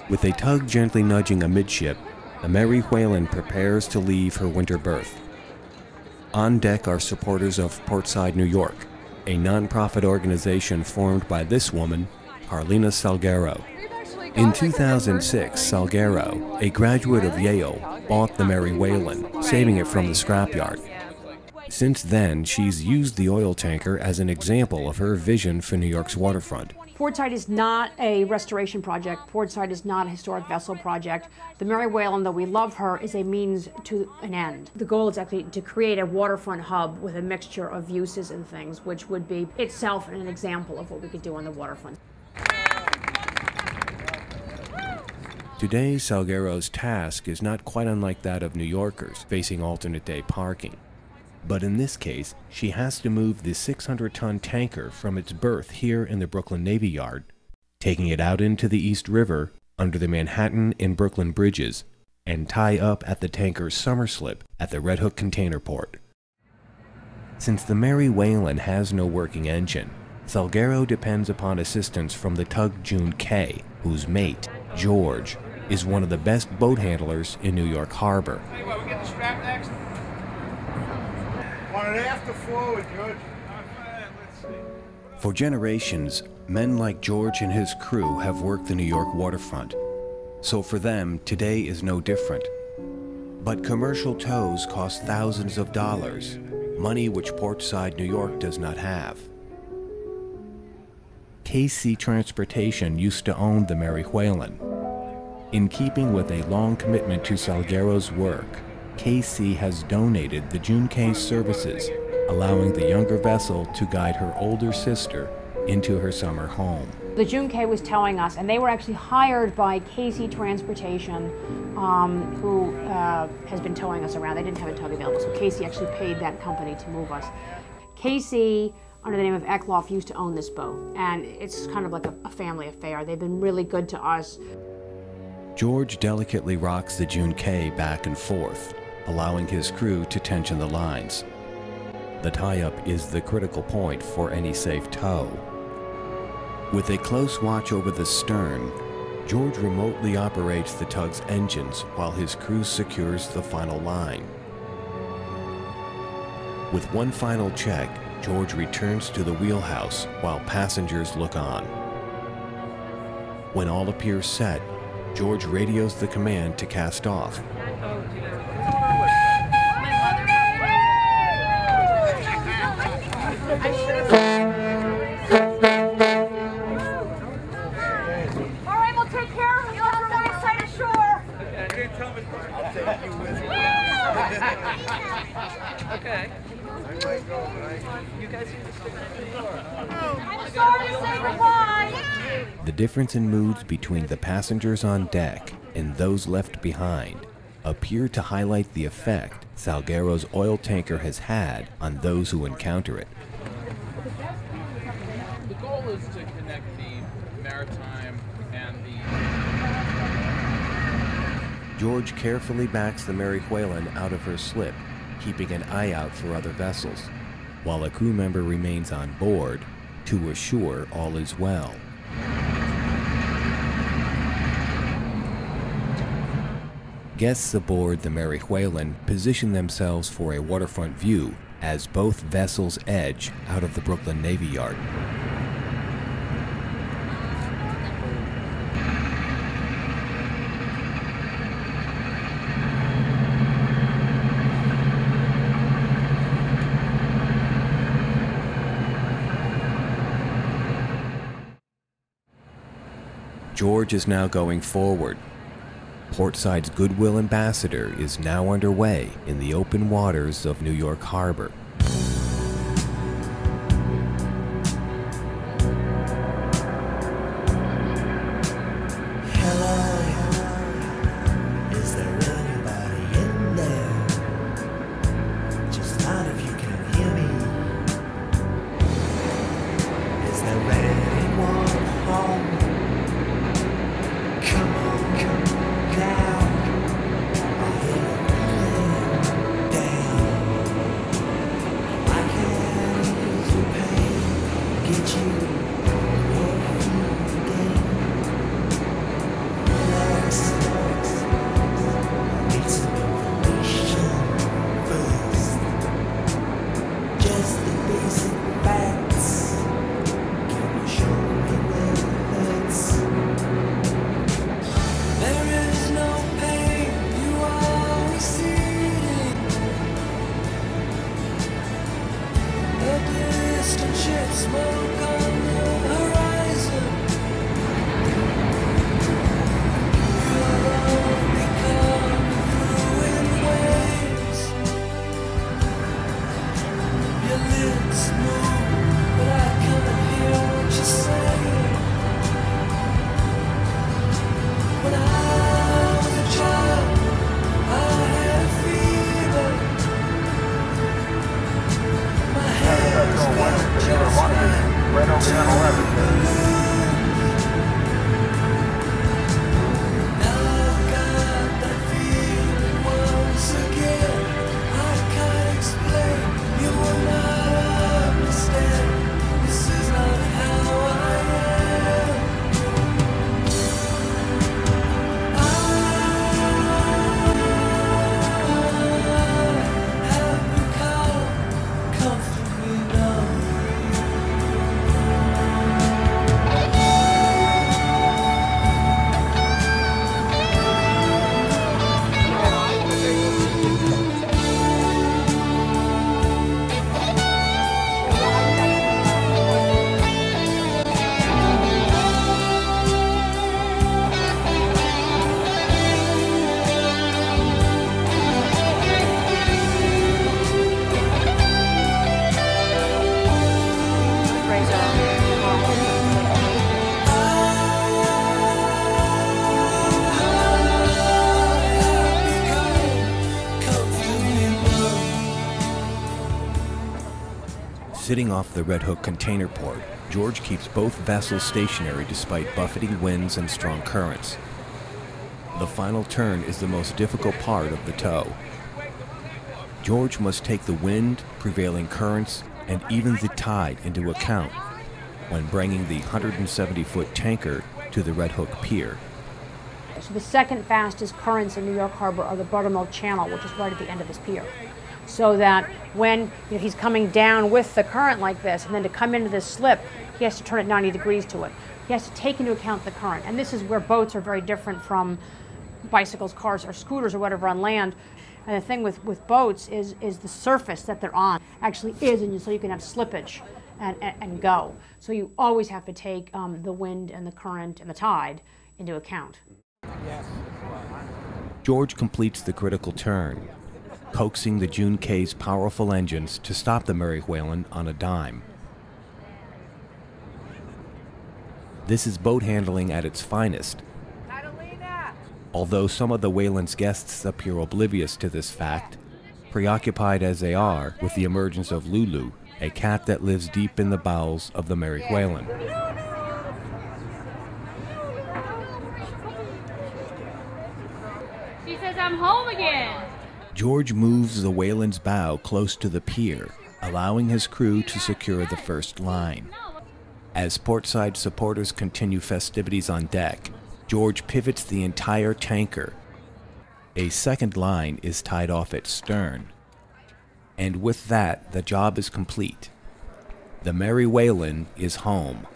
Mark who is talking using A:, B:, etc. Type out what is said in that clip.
A: With a tug gently nudging amidship, the Mary Whalen prepares to leave her winter berth. On deck are supporters of Portside, New York, a non-profit organization formed by this woman, Carlina Salguero. In 2006, Salguero, a graduate of Yale, bought the Mary Whalen, saving it from the scrapyard. Since then, she's used the oil tanker as an example of her vision for New York's waterfront.
B: Portside is not a restoration project. Portside is not a historic vessel project. The Mary Whalen, though we love her, is a means to an end. The goal is actually to create a waterfront hub with a mixture of uses and things, which would be itself an example of what we could do on the waterfront.
A: Today, Salguero's task is not quite unlike that of New Yorkers facing alternate day parking. But in this case, she has to move the 600-ton tanker from its berth here in the Brooklyn Navy Yard, taking it out into the East River under the Manhattan and Brooklyn bridges, and tie up at the tanker's summer slip at the Red Hook Container Port. Since the Mary Whalen has no working engine, Salguero depends upon assistance from the tug June K, whose mate, George, is one of the best boat handlers in New York Harbor.
C: Tell you what, we get the strap next. Want it after forward, George. Let's see.
A: For generations, men like George and his crew have worked the New York waterfront. So for them, today is no different. But commercial tows cost thousands of dollars, money which Portside, New York does not have. KC Transportation used to own the Mary Whalen. In keeping with a long commitment to Salguero's work, KC has donated the June K's services, allowing the younger vessel to guide her older sister into her summer home.
B: The June K was towing us, and they were actually hired by KC Transportation, who has been towing us around. They didn't have a tug available, so KC actually paid that company to move us. KC, under the name of Eckloff, used to own this boat, and it's kind of like a family affair. They've been really good to us.
A: George delicately rocks the June K back and forth, allowing his crew to tension the lines. The tie-up is the critical point for any safe tow. With a close watch over the stern, George remotely operates the tug's engines while his crew secures the final line. With one final check, George returns to the wheelhouse while passengers look on. When all appears set, George radios the command to cast off.
D: Okay. You guys need to stick to the door.
B: I'm sorry to say goodbye.
A: The difference in moods between the passengers on deck and those left behind appear to highlight the effect Salguero's oil tanker has had on those who encounter it.
D: The goal is to connect the maritime and the...
A: George carefully backs the Mary Whalen out of her slip, keeping an eye out for other vessels, while a crew member remains on board to assure all is well. Guests aboard the Mary Whalen position themselves for a waterfront view as both vessels edge out of the Brooklyn Navy Yard. George is now going forward. Portside's Goodwill Ambassador is now underway in the open waters of New York Harbor. Sitting off the Red Hook container port, George keeps both vessels stationary despite buffeting winds and strong currents. The final turn is the most difficult part of the tow. George must take the wind, prevailing currents, and even the tide into account when bringing the 170-foot tanker to the Red Hook Pier.
B: So the second fastest currents in New York Harbor are the Buttermilk Channel, which is right at the end of this pier. So that when he's coming down with the current like this, and then to come into this slip, he has to turn it 90 degrees to it. He has to take into account the current. And this is where boats are very different from bicycles, cars, or scooters, or whatever on land. And the thing with boats is the surface that they're on actually is, and so you can have slippage and go. So you always have to take the wind and the current and the tide into account.
A: George completes the critical turn, coaxing the June K's powerful engines to stop the Mary Whalen on a dime. This is boat handling at its finest. Although some of the Whalen's guests appear oblivious to this fact, preoccupied as they are with the emergence of Lulu, a cat that lives deep in the bowels of the Mary Whalen.
E: She says, "I'm home again."
A: George moves the Whalen's bow close to the pier, allowing his crew to secure the first line. As portside supporters continue festivities on deck, George pivots the entire tanker. A second line is tied off its stern. And with that, the job is complete. The Mary Whalen is home.